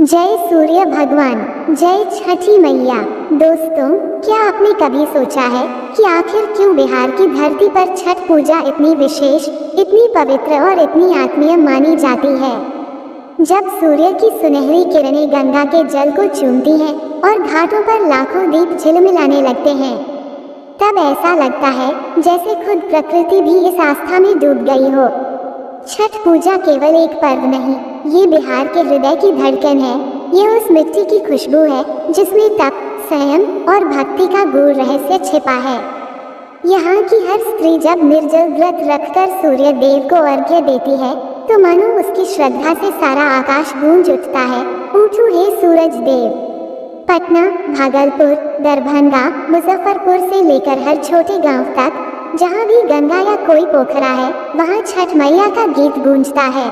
जय सूर्य भगवान, जय छठी मैया। दोस्तों, क्या आपने कभी सोचा है कि आखिर क्यों बिहार की धरती पर छठ पूजा इतनी विशेष, इतनी पवित्र और इतनी आत्मीय मानी जाती है? जब सूर्य की सुनहरी किरणें गंगा के जल को चूमती हैं और घाटों पर लाखों दीप झिलमिलाने लगते हैं, तब ऐसा लगता है जैसे खुद प्रकृति भी इस आस्था में डूब गई हो। छठ पूजा केवल एक पर्व नहीं, ये बिहार के हृदय की धड़कन है। ये उस मिट्टी की खुशबू है जिसमें तप, संयम और भक्ति का गूढ़ रहस्य छिपा है। यहाँ की हर स्त्री जब निर्जल व्रत रखकर सूर्य देव को अर्घ्य देती है, तो मानो उसकी श्रद्धा से सारा आकाश गूंज उठता है, उठो हे सूरज देव। पटना, भागलपुर, दरभंगा, मुजफ्फरपुर से लेकर हर छोटे गांव तक जहाँ भी गंगा या कोई पोखरा है, वहाँ छठ मैया का गीत गूंजता है।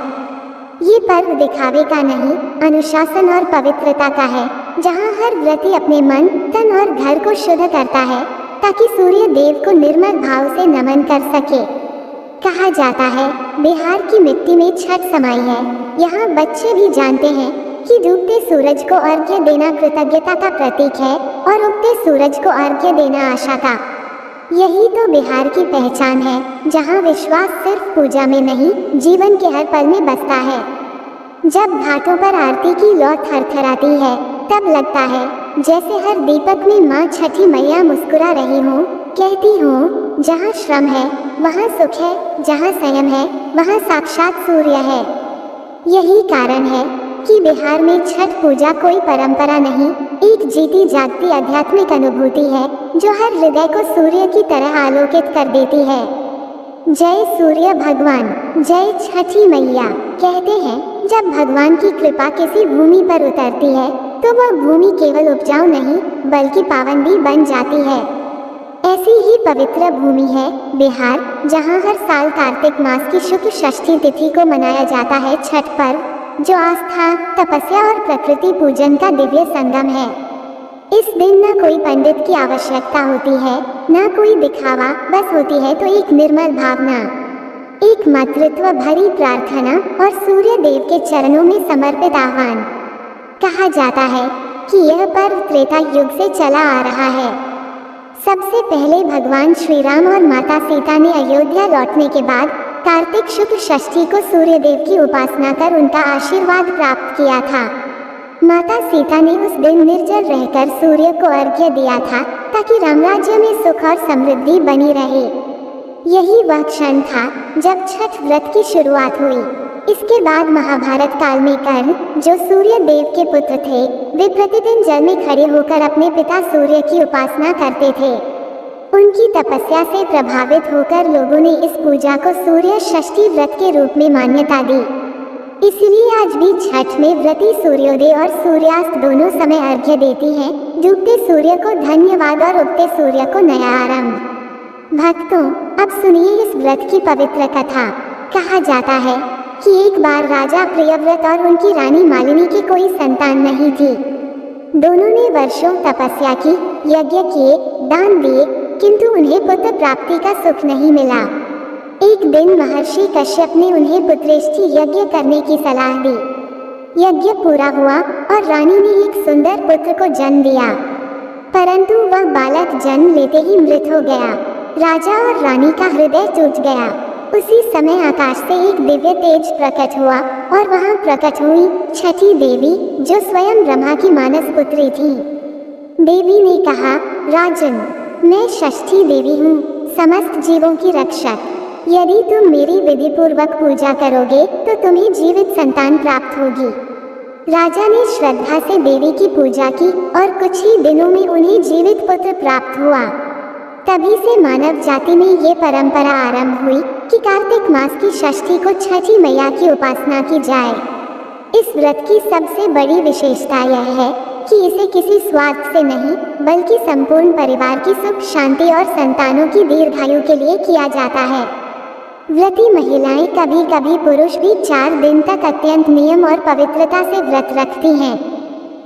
ये पर्व दिखावे का नहीं, अनुशासन और पवित्रता का है, जहाँ हर व्रती अपने मन, तन और घर को शुद्ध करता है ताकि सूर्य देव को निर्मल भाव से नमन कर सके। कहा जाता है बिहार की मिट्टी में छठ समाई है। यहाँ बच्चे भी जानते हैं कि डूबते सूरज को अर्घ्य देना कृतज्ञता का प्रतीक है और उगते सूरज को अर्घ्य देना आशा का। यही तो बिहार की पहचान है, जहाँ विश्वास सिर्फ पूजा में नहीं, जीवन के हर पल में बसता है। जब घाटों पर आरती की लौ थरथराती है, तब लगता है जैसे हर दीपक में माँ छठी मैया मुस्कुरा रही हूँ, कहती हूँ जहाँ श्रम है वहाँ सुख है, जहाँ संयम है वहाँ साक्षात सूर्य है। यही कारण है कि बिहार में छठ पूजा कोई परंपरा नहीं, एक जीती जागती आध्यात्मिक अनुभूति है जो हर हृदय को सूर्य की तरह आलोकित कर देती है। जय सूर्य भगवान, जय छठी मैया। कहते हैं जब भगवान की कृपा किसी भूमि पर उतरती है तो वह भूमि केवल उपजाऊ नहीं बल्कि पावन भी बन जाती है। ऐसी ही पवित्र भूमि है बिहार, जहाँ हर साल कार्तिक मास की शुक्ल षष्ठी तिथि को मनाया जाता है छठ पर्व, जो आस्था, तपस्या और प्रकृति पूजन का दिव्य संगम है। इस दिन न कोई पंडित की आवश्यकता होती है, न कोई दिखावा, बस होती है तो एक निर्मल भावना, एक मातृत्व भरी प्रार्थना और सूर्य देव के चरणों में समर्पित आह्वान। कहा जाता है कि यह पर्व त्रेता युग से चला आ रहा है। सबसे पहले भगवान श्री राम और माता सीता ने अयोध्या लौटने के बाद कार्तिक शुक्ल षष्ठी को सूर्य देव की उपासना कर उनका आशीर्वाद प्राप्त किया था। माता सीता ने उस दिन निर्जल रहकर सूर्य को अर्घ्य दिया था ताकि रामराज्य में सुख और समृद्धि बनी रहे। यही वह क्षण था जब छठ व्रत की शुरुआत हुई। इसके बाद महाभारत काल में कर्ण, जो सूर्य देव के पुत्र थे, वे प्रतिदिन जल में खड़े होकर अपने पिता सूर्य की उपासना करते थे। उनकी तपस्या से प्रभावित होकर लोगों ने इस पूजा को सूर्य षष्ठी व्रत के रूप में मान्यता दी। इसलिए आज भी छठ में व्रती सूर्योदय और सूर्यास्त दोनों समय अर्घ्य देती हैं, डूबते सूर्य को धन्यवाद और उगते सूर्य को नया आरंभ। भक्तों, अब सुनिए इस व्रत की पवित्र कथा। कहा जाता है कि एक बार राजा प्रियव्रत और उनकी रानी मालिनी की कोई संतान नहीं थी। दोनों ने वर्षों तपस्या की, यज्ञ किए, दान दिए, किंतु उन्हें पुत्र प्राप्ति का सुख नहीं मिला। एक दिन महर्षि कश्यप ने उन्हें पुत्रेष्ठि यज्ञ करने की सलाह दी। यज्ञ पूरा हुआ और रानी ने एक सुंदर पुत्र को जन्म दिया, परंतु वह बालक जन्म लेते ही मृत हो गया। राजा और रानी का हृदय टूट गया। उसी समय आकाश से एक दिव्य तेज प्रकट हुआ और वहां प्रकट हुई छठी देवी, जो स्वयं ब्रह्मा की मानस पुत्री थी। देवी ने कहा, राजन, मैं षष्ठी देवी हूँ, समस्त जीवों की रक्षक। यदि तुम मेरी विधि पूर्वक पूजा करोगे तो तुम्हें जीवित संतान प्राप्त होगी। राजा ने श्रद्धा से देवी की पूजा की और कुछ ही दिनों में उन्हें जीवित पुत्र प्राप्त हुआ। तभी से मानव जाति में ये परंपरा आरंभ हुई कि कार्तिक मास की षष्ठी को छठी मैया की उपासना की जाए। इस व्रत की सबसे बड़ी विशेषता यह है कि इसे किसी स्वार्थ से नहीं बल्कि संपूर्ण परिवार की सुख शांति और संतानों की दीर्घायु के लिए किया जाता है। व्रती महिलाएं, कभी कभी पुरुष भी 4 दिन तक अत्यंत नियम और पवित्रता से व्रत रखती हैं।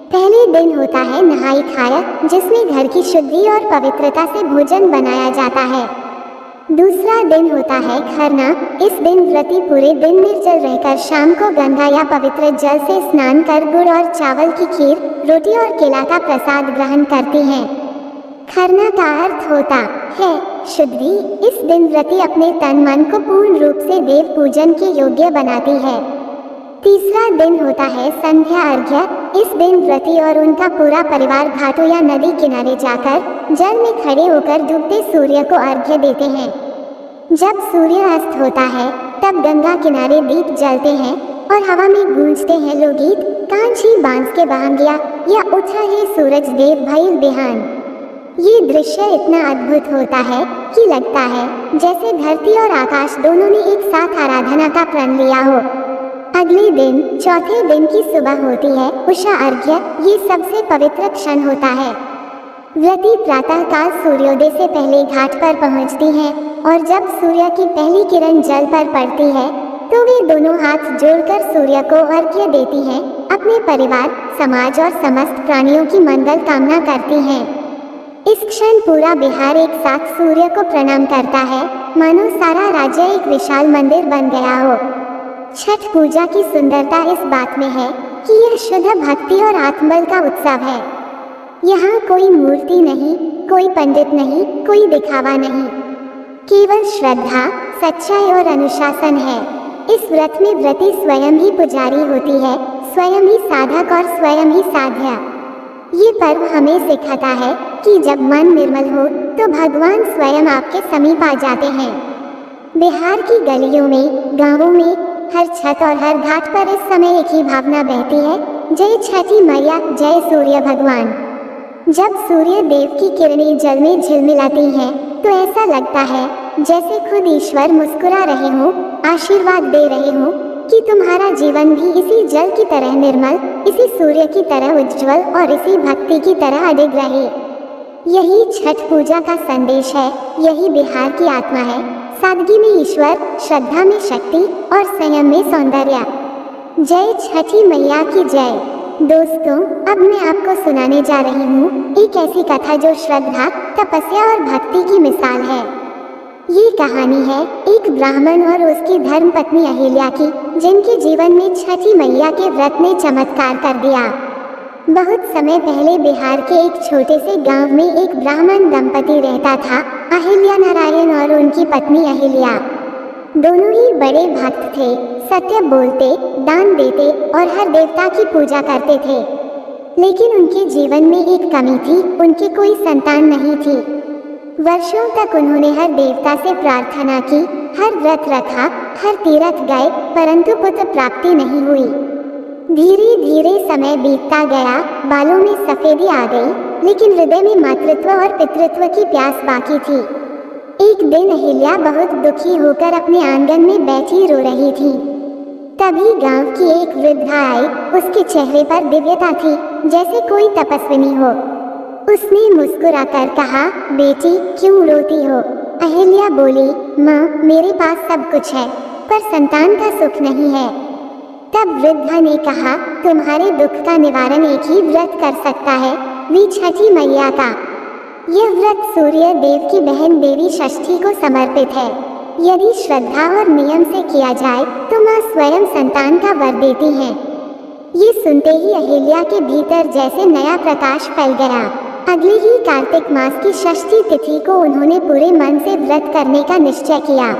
पहले दिन होता है नहाई खाया, जिसमें घर की शुद्धि और पवित्रता से भोजन बनाया जाता है। दूसरा दिन होता है खरना। इस दिन व्रती पूरे दिन निर्जल रहकर शाम को गंगा या पवित्र जल से स्नान कर गुड़ और चावल की खीर, रोटी और केला का प्रसाद ग्रहण करती हैं। खरना का अर्थ होता है शुद्धि। इस दिन व्रती अपने तन मन को पूर्ण रूप से देव पूजन के योग्य बनाती है। तीसरा दिन होता है संध्या अर्घ्य। इस दिन व्रती और उनका पूरा परिवार घाटों या नदी किनारे जाकर जल में खड़े होकर डूबते सूर्य को अर्घ्य देते हैं। जब सूर्य अस्त होता है तब गंगा किनारे दीप जलते हैं और हवा में गूंजते हैं लोकगीत, कांची बांस के बहंगिया या उठा है सूरज देव भइल बिहान। ये दृश्य इतना अद्भुत होता है कि लगता है जैसे धरती और आकाश दोनों ने एक साथ आराधना का प्रण लिया हो। अगले दिन चौथे दिन की सुबह होती है उषा अर्घ्य। ये सबसे पवित्र क्षण होता है। व्रती प्रातः काल सूर्योदय से पहले घाट पर पहुंचती हैं और जब सूर्य की पहली किरण जल पर पड़ती है तो वे दोनों हाथ जोड़कर सूर्य को अर्घ्य देती हैं। अपने परिवार, समाज और समस्त प्राणियों की मंगल कामना करती हैं। इस क्षण पूरा बिहार एक साथ सूर्य को प्रणाम करता है, मानो सारा राज्य एक विशाल मंदिर बन गया हो। छठ पूजा की सुंदरता इस बात में है कि यह शुद्ध भक्ति और आत्मबल का उत्सव है। यहाँ कोई मूर्ति नहीं, कोई पंडित नहीं, कोई दिखावा नहीं, केवल श्रद्धा, सच्चाई और अनुशासन है। इस व्रत में व्रती स्वयं ही पुजारी होती है, स्वयं ही साधक और स्वयं ही साध्या। ये पर्व हमें सिखाता है कि जब मन निर्मल हो तो भगवान स्वयं आपके समीप आ जाते हैं। बिहार की गलियों में, गांवों में, हर छत और हर घाट पर इस समय एक ही भावना बहती है, जय छठी मैया, जय सूर्य भगवान। जब सूर्य देव की किरणें जल में झिलमिलाती हैं तो ऐसा लगता है जैसे खुद ईश्वर मुस्कुरा रहे हों, आशीर्वाद दे रहे हों कि तुम्हारा जीवन भी इसी जल की तरह निर्मल, इसी सूर्य की तरह उज्ज्वल और इसी भक्ति की तरह अडिग रहे। यही छठ पूजा का संदेश है, यही बिहार की आत्मा है। सादगी में ईश्वर, श्रद्धा में शक्ति और संयम में सौंदर्य। जय छठी मैया की जय। दोस्तों, अब मैं आपको सुनाने जा रही हूँ एक ऐसी कथा जो श्रद्धा, तपस्या और भक्ति की मिसाल है। ये कहानी है एक ब्राह्मण और उसकी धर्म पत्नी अहिल्या की, जिनके जीवन में छठी मैया के व्रत ने चमत्कार कर दिया। बहुत समय पहले बिहार के एक छोटे से गांव में एक ब्राह्मण दंपति रहता था, अहिल्या नारायण और उनकी पत्नी अहिल्या। दोनों ही बड़े भक्त थे, सत्य बोलते, दान देते और हर देवता की पूजा करते थे। लेकिन उनके जीवन में एक कमी थी, उनकी कोई संतान नहीं थी। वर्षों तक उन्होंने हर देवता से प्रार्थना की, हर व्रत रखा, हर तीर्थ गए, परंतु पुत्र प्राप्ति नहीं हुई। धीरे धीरे समय बीतता गया, बालों में सफेदी आ गई, लेकिन हृदय में मातृत्व और पितृत्व की प्यास बाकी थी। एक दिन अहिल्या बहुत दुखी होकर अपने आंगन में बैठी रो रही थी। तभी गांव की एक वृद्धा आई। उसके चेहरे पर दिव्यता थी, जैसे कोई तपस्विनी हो। उसने मुस्कुराकर कहा, बेटी क्यों रोती हो? अहिल्या बोली, माँ, मेरे पास सब कुछ है पर संतान का सुख नहीं है। तब वृद्धा ने कहा, तुम्हारे दुख का निवारण एक ही व्रत कर सकता है, वी छठी मैया का। यह व्रत सूर्य देव की बहन देवी षष्ठी को समर्पित है। यदि श्रद्धा और नियम से किया जाए तो माँ स्वयं संतान का वर देती हैं। ये सुनते ही अहिल्या के भीतर जैसे नया प्रकाश फैल गया। अगले ही कार्तिक मास की षष्ठी तिथि को उन्होंने पूरे मन से व्रत करने का निश्चय किया।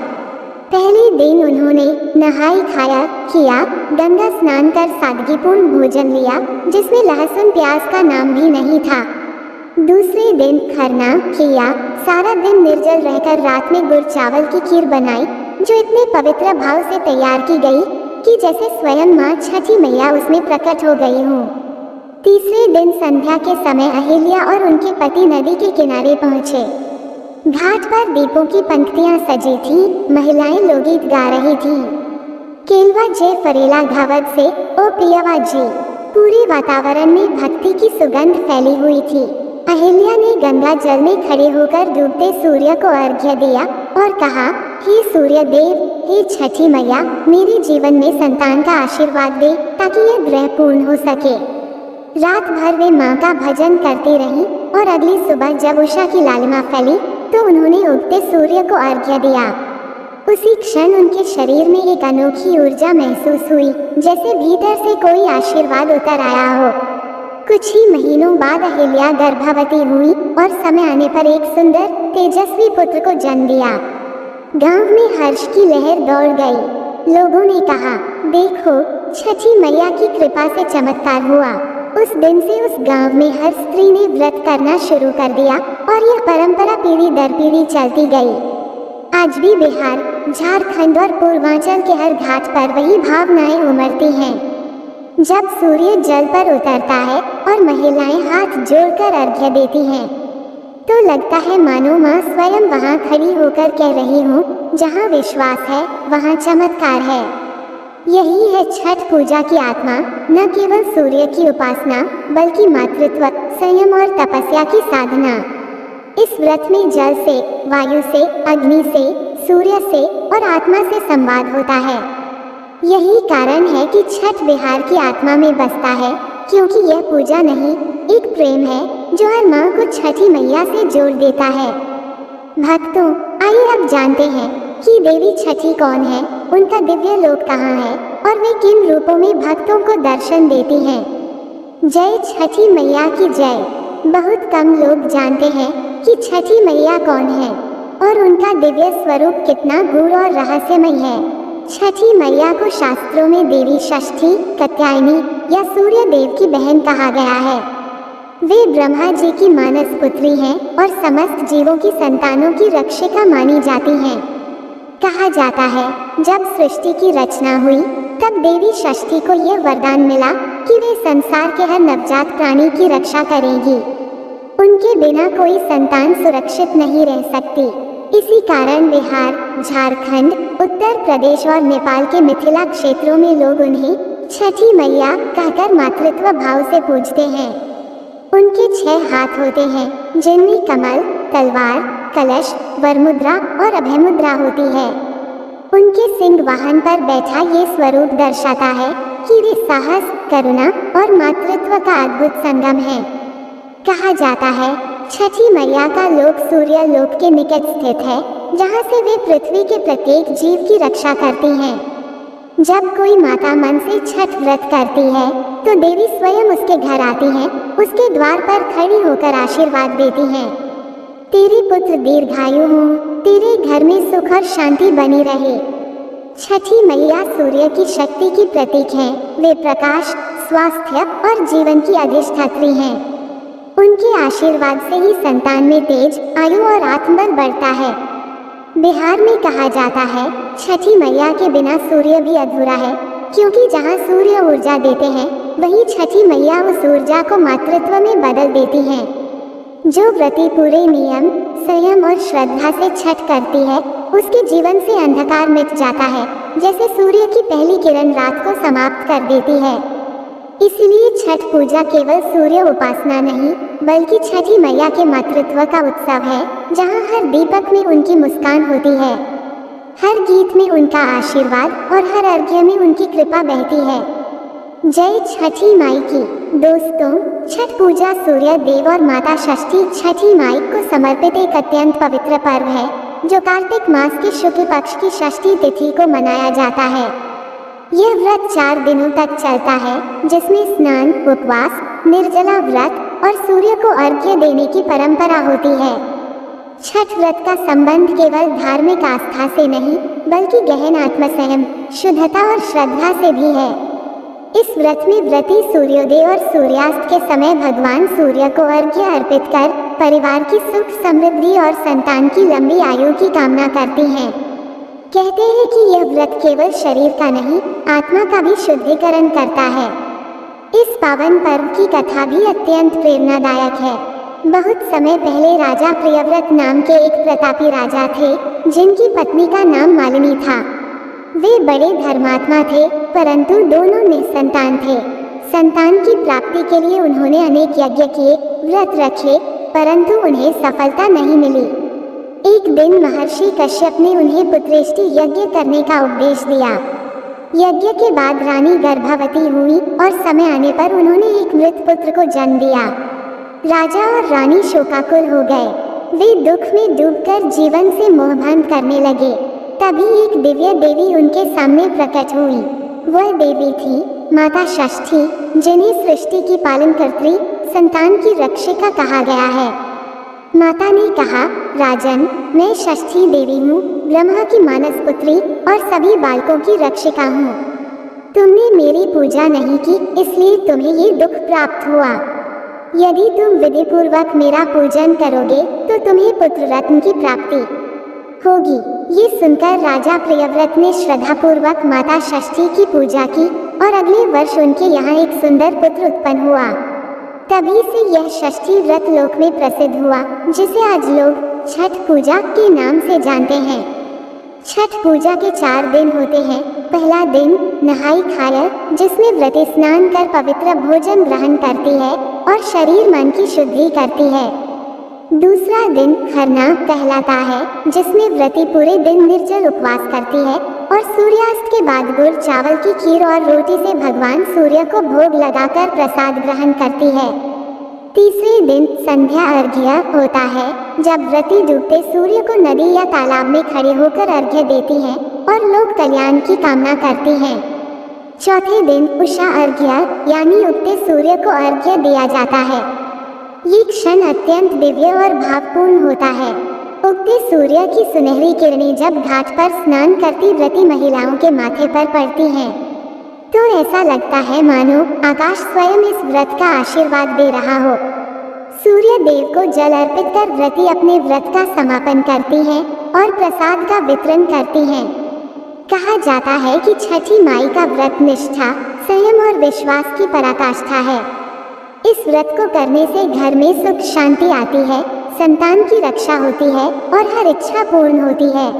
पहले दिन उन्होंने नहाई खाया किया, गंगा स्नान कर सादगीपूर्ण भोजन लिया, जिसमें लहसुन प्याज का नाम भी नहीं था। दूसरे दिन खरना किया, सारा दिन निर्जल रहकर रात में गुड़ चावल की खीर बनाई, जो इतने पवित्र भाव से तैयार की गई कि जैसे स्वयं माँ छठी मैया उसमें प्रकट हो गई हूँ। तीसरे दिन संध्या के समय अहिल्या और उनके पति नदी के किनारे पहुँचे। घाट पर दीपों की पंक्तियाँ सजी थी, महिलाएं लोकगीत गा रही थीं। केलवा जय फरेला घावत से ओ पियवा जी। पूरे वातावरण में भक्ति की सुगंध फैली हुई थी। अहिल्या ने गंगा जल में खड़े होकर डूबते सूर्य को अर्घ्य दिया और कहा, हे सूर्य देव, हे छठी मैया, मेरे जीवन में संतान का आशीर्वाद दे ताकि यह ग्रह पूर्ण हो सके। रात भर वे माँ का भजन करती रहीं और अगली सुबह जब उषा की लालिमा फैली तो उन्होंने उगते सूर्य को अर्घ्य दिया। उसी क्षण उनके शरीर में एक अनोखी ऊर्जा महसूस हुई, जैसे भीतर से कोई आशीर्वाद उतर आया हो। कुछ ही महीनों बाद अहिल्या गर्भवती हुई और समय आने पर एक सुंदर तेजस्वी पुत्र को जन्म दिया। गांव में हर्ष की लहर दौड़ गई। लोगों ने कहा, देखो, छठी मैया की कृपा से चमत्कार हुआ। उस दिन से उस गांव में हर स्त्री ने व्रत करना शुरू कर दिया और यह परंपरा पीढ़ी दर पीढ़ी चलती गई। आज भी बिहार, झारखंड और पूर्वांचल के हर घाट पर वही भावनाएं उमड़ती हैं। जब सूर्य जल पर उतरता है और महिलाएं हाथ जोड़कर अर्घ्य देती हैं, तो लगता है मानो माँ स्वयं वहाँ खड़ी होकर कह रही हूँ, जहाँ विश्वास है वहाँ चमत्कार है। यही है छठ पूजा की आत्मा, न केवल सूर्य की उपासना बल्कि मातृत्व, संयम और तपस्या की साधना। इस व्रत में जल से, वायु से, अग्नि से, सूर्य से और आत्मा से संवाद होता है। यही कारण है कि छठ बिहार की आत्मा में बसता है, क्योंकि यह पूजा नहीं, एक प्रेम है जो हर माँ को छठी मैया से जोड़ देता है। भक्तों, आइए अब जानते हैं कि देवी छठी कौन है, उनका दिव्य लोक कहाँ है और वे किन रूपों में भक्तों को दर्शन देती हैं। जय छठी मैया की जय। बहुत कम लोग जानते हैं कि छठी मैया कौन है और उनका दिव्य स्वरूप कितना गूढ़ और रहस्यमय है। छठी मैया को शास्त्रों में देवी षष्ठी, कात्यायनी या सूर्य देव की बहन कहा गया है। वे ब्रह्मा जी की मानस पुत्री हैं और समस्त जीवों की संतानों की रक्षिका मानी जाती हैं। कहा जाता है, जब सृष्टि की रचना हुई तब देवी षष्ठी को यह वरदान मिला कि वे संसार के हर नवजात प्राणी की रक्षा करेगी। उनके बिना कोई संतान सुरक्षित नहीं रह सकती। इसी कारण बिहार, झारखंड, उत्तर प्रदेश और नेपाल के मिथिला क्षेत्रों में लोग उन्हें छठी मैया कहकर मातृत्व भाव से पूजते हैं। उनके 6 हाथ होते हैं, जिनमें कमल, तलवार, कलश, वरमुद्रा और अभयमुद्रा होती है। उनके सिंह वाहन पर बैठा ये स्वरूप दर्शाता है कि वे साहस, करुणा और मातृत्व का अद्भुत संगम है। कहा जाता है, छठी मैया का लोक सूर्य लोक के निकट स्थित है, जहाँ से वे पृथ्वी के प्रत्येक जीव की रक्षा करती हैं। जब कोई माता मन से छठ व्रत करती है, तो देवी स्वयं उसके घर आती हैं, उसके द्वार पर खड़ी होकर आशीर्वाद देती हैं। तेरे पुत्र दीर्घायु हों, तेरे घर में सुख और शांति बनी रहे। छठी मैया सूर्य की शक्ति की प्रतीक हैं। वे प्रकाश, स्वास्थ्य और जीवन की अधिष्ठात्री हैं। उनके आशीर्वाद से ही संतान में तेज, आयु और आत्मबल बढ़ता है। बिहार में कहा जाता है, छठी मैया के बिना सूर्य भी अधूरा है, क्योंकि जहाँ सूर्य ऊर्जा देते हैं, वहीं छठी मैया उस ऊर्जा को मातृत्व में बदल देती हैं। जो व्रती पूरे नियम, संयम और श्रद्धा से छठ करती है, उसके जीवन से अंधकार मिट जाता है, जैसे सूर्य की पहली किरण रात को समाप्त कर देती है। इसलिए छठ पूजा केवल सूर्य उपासना नहीं, बल्कि छठी मैया के मातृत्व का उत्सव है, जहाँ हर दीपक में उनकी मुस्कान होती है, हर गीत में उनका आशीर्वाद और हर अर्घ्य में उनकी कृपा बहती है। जय छठी माई की। दोस्तों, छठ पूजा सूर्य देव और माता षष्ठी छठी माई को समर्पित एक अत्यंत पवित्र पर्व है, जो कार्तिक मास के शुक्ल पक्ष की षष्ठी तिथि को मनाया जाता है। यह व्रत 4 दिनों तक चलता है, जिसमें स्नान, उपवास, निर्जला व्रत और सूर्य को अर्घ्य देने की परंपरा होती है। छठ व्रत का संबंध केवल धार्मिक आस्था से नहीं, बल्कि गहन आत्मसंयम, शुद्धता और श्रद्धा से भी है। इस व्रत में व्रती सूर्योदय और सूर्यास्त के समय भगवान सूर्य को अर्घ्य अर्पित कर परिवार की सुख, समृद्धि और संतान की लंबी आयु की कामना करती हैं। कहते हैं कि यह व्रत केवल शरीर का नहीं, आत्मा का भी शुद्धिकरण करता है। इस पावन पर्व की कथा भी अत्यंत प्रेरणादायक है। बहुत समय पहले राजा प्रियव्रत नाम के एक प्रतापी राजा थे, जिनकी पत्नी का नाम मालिनी था। वे बड़े धर्मात्मा थे, परंतु दोनों निसंतान थे। संतान की प्राप्ति के लिए उन्होंने अनेक यज्ञ किए, व्रत रखे, परंतु उन्हें सफलता नहीं मिली। एक दिन महर्षि कश्यप ने उन्हें पुत्रेष्टि यज्ञ करने का उपदेश दिया। यज्ञ के बाद रानी गर्भवती हुई और समय आने पर उन्होंने एक मृत पुत्र को जन्म दिया। राजा और रानी शोकाकुल हो गए। वे दुख में डूबकर जीवन से मोहभंग करने लगे। तभी एक दिव्य देवी उनके सामने प्रकट हुई। वह देवी थी माता षष्ठी, जिन्हें सृष्टि की पालनकर्त्री, संतान की रक्षिका कहा गया है। माता ने कहा, राजन, मैं षष्ठी देवी हूँ, ब्रह्मा की मानस पुत्री और सभी बालकों की रक्षिका हूँ। तुमने मेरी पूजा नहीं की, इसलिए तुम्हें ये दुख प्राप्त हुआ। यदि तुम विधिपूर्वक मेरा पूजन करोगे तो तुम्हें पुत्र रत्न की प्राप्ति होगी। ये सुनकर राजा प्रियव्रत ने श्रद्धापूर्वक माता षष्ठी की पूजा की और अगले वर्ष उनके यहाँ एक सुंदर पुत्र उत्पन्न हुआ। तभी से यह षष्ठी व्रत लोक में प्रसिद्ध हुआ, जिसे आज लोग छठ पूजा के नाम से जानते हैं। छठ पूजा के 4 दिन होते हैं। पहला दिन नहाई खाया, जिसमें व्रती स्नान कर पवित्र भोजन ग्रहण करती है और शरीर मन की शुद्धि करती है। दूसरा दिन खरना कहलाता है, जिसमें व्रती पूरे दिन निर्जल उपवास करती है और सूर्यास्त के बाद गुड़ चावल की खीर और रोटी से भगवान सूर्य को भोग लगाकर प्रसाद ग्रहण करती है। तीसरे दिन संध्या अर्घ्य होता है, जब व्रती डूबते सूर्य को नदी या तालाब में खड़े होकर अर्घ्य देती हैं और लोक कल्याण की कामना करती हैं। चौथे दिन उषा अर्घ्य यानी उगते सूर्य को अर्घ्य दिया जाता है। ये क्षण अत्यंत दिव्य और भावपूर्ण होता है। उगते सूर्य की सुनहरी किरणें जब घाट पर स्नान करती व्रती महिलाओं के माथे पर पड़ती हैं, तो ऐसा लगता है मानो आकाश स्वयं इस व्रत का आशीर्वाद दे रहा हो। सूर्य देव को जल अर्पित कर व्रती अपने व्रत का समापन करती हैं और प्रसाद का वितरण करती हैं। कहा जाता है कि छठी माई का व्रत निष्ठा, संयम और विश्वास की पराकाष्ठा है। इस व्रत को करने से घर में सुख शांति आती है, संतान की रक्षा होती है और हर इच्छा पूर्ण होती है।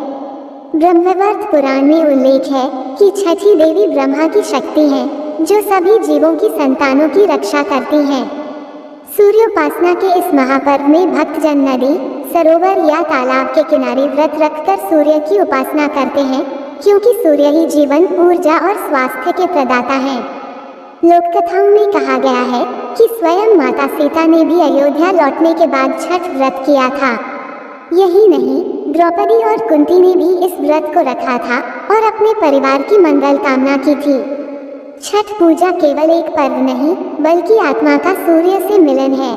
ब्रह्मवर्त पुराण में उल्लेख है कि छठी देवी ब्रह्मा की शक्ति हैं, जो सभी जीवों की संतानों की रक्षा करती हैं। सूर्योपासना के इस महापर्व में भक्तजन नदी, सरोवर या तालाब के किनारे व्रत रखकर सूर्य की उपासना करते हैं, क्योंकि सूर्य ही जीवन, ऊर्जा और स्वास्थ्य के प्रदाता हैं। लोक कथाओं में कहा गया है कि स्वयं माता सीता ने भी अयोध्या लौटने के बाद छठ व्रत किया था। यही नहीं, द्रौपदी और कुंती ने भी इस व्रत को रखा था और अपने परिवार की मंगल कामना की थी। छठ पूजा केवल एक पर्व नहीं, बल्कि आत्मा का सूर्य से मिलन है।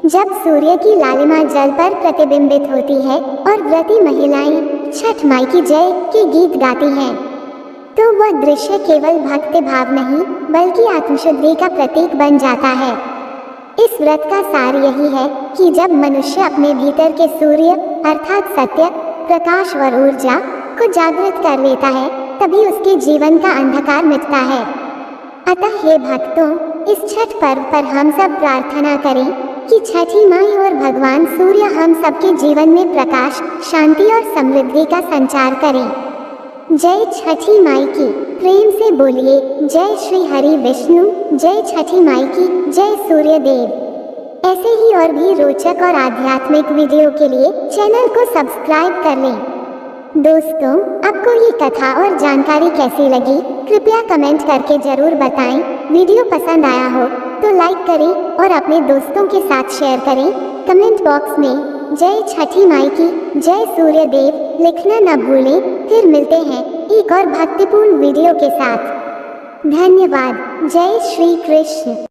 जब सूर्य की लालिमा जल पर प्रतिबिंबित होती है और व्रती महिलाएं छठ माई की जय के गीत गाती हैं, तो वह दृश्य केवल भक्ति भाव नहीं, बल्कि आत्मशुद्धि का प्रतीक बन जाता है। इस व्रत का सार यही है कि जब मनुष्य अपने भीतर के सूर्य अर्थात सत्य, प्रकाश और ऊर्जा को जागृत कर लेता है, तभी उसके जीवन का अंधकार मिटता है। अतः हे भक्तों, इस छठ पर्व पर हम सब प्रार्थना करें कि छठी माई और भगवान सूर्य हम सबके जीवन में प्रकाश, शांति और समृद्धि का संचार करें। जय छठी माई की। प्रेम से बोलिए जय श्री हरि विष्णु, जय छठी माई की, जय सूर्य देव। ऐसे ही और भी रोचक और आध्यात्मिक वीडियो के लिए चैनल को सब्सक्राइब कर लें। दोस्तों, आपको ये कथा और जानकारी कैसी लगी, कृपया कमेंट करके जरूर बताएं। वीडियो पसंद आया हो तो लाइक करें और अपने दोस्तों के साथ शेयर करें। कमेंट बॉक्स में जय छठी माई की, जय सूर्य देव लिखना न भूलें। फिर मिलते हैं एक और भक्तिपूर्ण वीडियो के साथ। धन्यवाद। जय श्री कृष्ण।